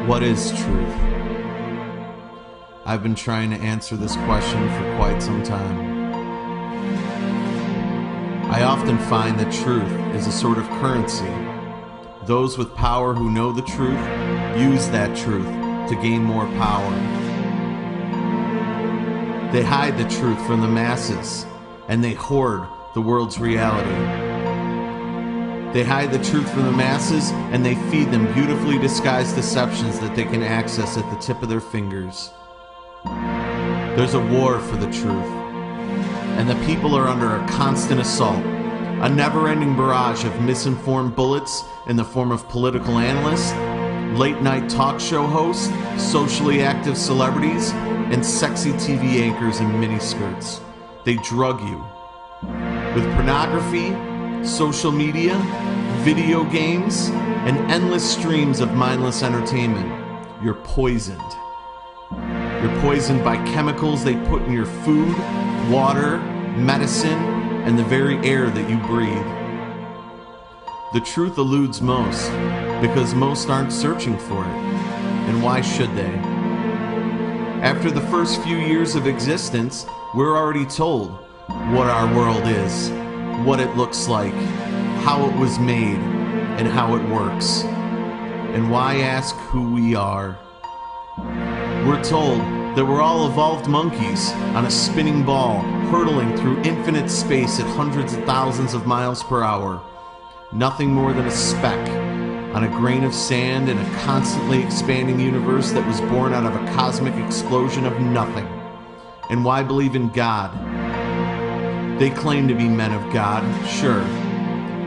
What is truth? I've been trying to answer this question for quite some time. I often find that truth is a sort of currency. Those with power who know the truth use that truth to gain more power. They hide the truth from the masses, and they hoard the world's reality. They hide the truth from the masses, and they feed them beautifully disguised deceptions that they can access at the tip of their fingers. There's a war for the truth, and the people are under a constant assault, a never-ending barrage of misinformed bullets in the form of political analysts, late-night talk show hosts, socially active celebrities, and sexy TV anchors in miniskirts. They drug you with pornography, social media, video games, and endless streams of mindless entertainment. You're poisoned. You're poisoned by chemicals they put in your food, water, medicine, and the very air that you breathe. The truth eludes most because most aren't searching for it. And why should they? After the first few years of existence, we're already told what our world is, what it looks like, how it was made, and how it works. And why ask who we are? We're told that we're all evolved monkeys on a spinning ball, hurtling through infinite space at hundreds of thousands of miles per hour. Nothing more than a speck on a grain of sand in a constantly expanding universe that was born out of a cosmic explosion of nothing. And why believe in God? They claim to be men of God, sure,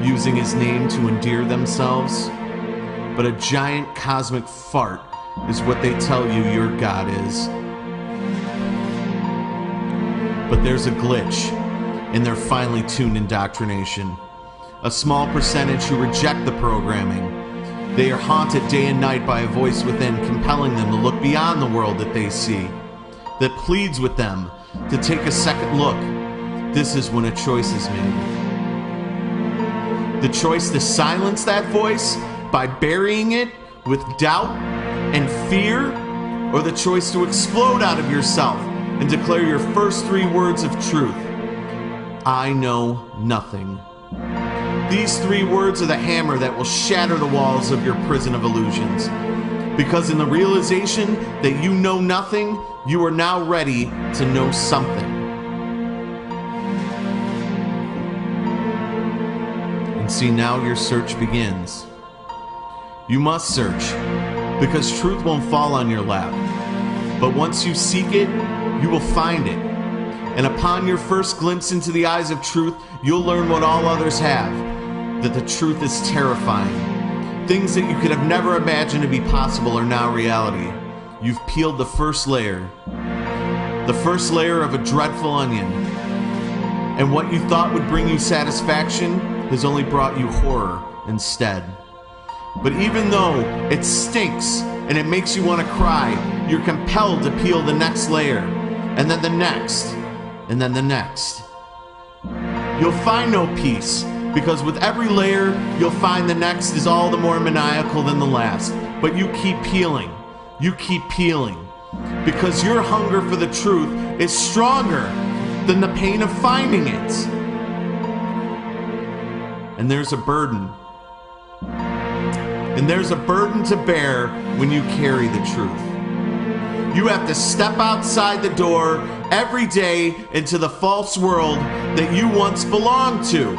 using his name to endear themselves, but a giant cosmic fart is what they tell you your God is. But there's a glitch in their finely tuned indoctrination. A small percentage who reject the programming. They are haunted day and night by a voice within compelling them to look beyond the world that they see, that pleads with them to take a second look. This is when a choice is made. The choice to silence that voice by burying it with doubt and fear, or the choice to explode out of yourself and declare your first 3 words of truth. I know nothing. These 3 words are the hammer that will shatter the walls of your prison of illusions. Because in the realization that you know nothing, you are now ready to know something. And see, now your search begins. You must search, because truth won't fall on your lap. But once you seek it, you will find it. And upon your first glimpse into the eyes of truth, you'll learn what all others have, that the truth is terrifying. Things that you could have never imagined to be possible are now reality. You've peeled the first layer of a dreadful onion. And what you thought would bring you satisfaction has only brought you horror instead. But even though it stinks and it makes you want to cry, you're compelled to peel the next layer, and then the next, and then the next. You'll find no peace, because with every layer, you'll find the next is all the more maniacal than the last. But you keep peeling, because your hunger for the truth is stronger than the pain of finding it. And there's a burden. And there's a burden to bear when you carry the truth. You have to step outside the door every day into the false world that you once belonged to.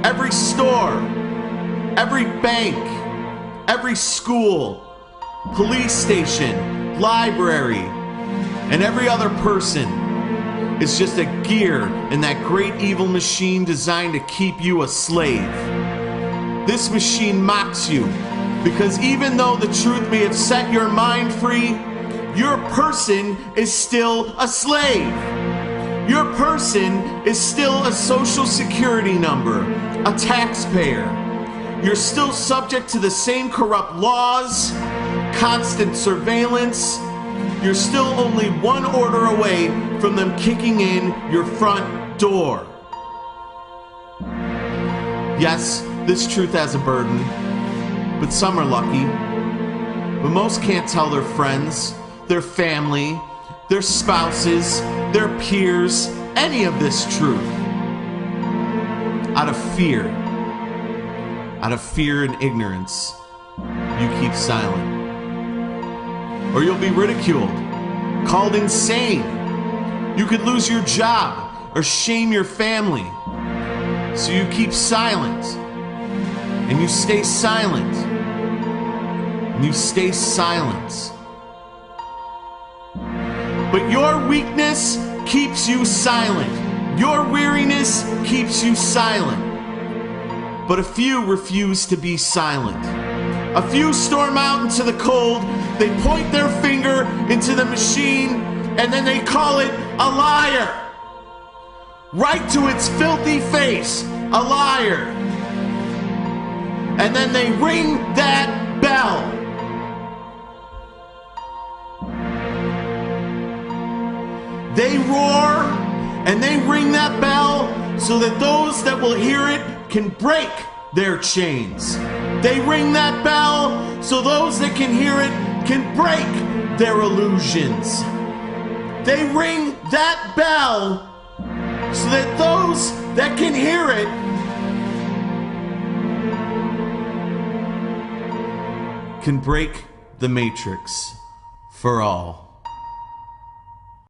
Every store, every bank, every school, police station, library, and every other person is just a gear in that great evil machine designed to keep you a slave. This machine mocks you, because even though the truth may have set your mind free, your person is still a slave. Your person is still a social security number, a taxpayer. You're still subject to the same corrupt laws, constant surveillance. You're still only one order away from them kicking in your front door. Yes, this truth has a burden, but some are lucky. But most can't tell their friends, their family, their spouses, their peers, any of this truth. Out of fear and ignorance, you keep silent. Or you'll be ridiculed, called insane. You could lose your job or shame your family. So you keep silent. And you stay silent. And you stay silent. But your weakness keeps you silent. Your weariness keeps you silent. But a few refuse to be silent. A few storm out into the cold. They point their finger into the machine, and then they call it a liar. Right to its filthy face, a liar. And then they ring that bell. They roar and they ring that bell so that those that will hear it can break their chains. They ring that bell so those that can hear it can break their illusions. They ring that bell so that those that can hear it can break the matrix for all.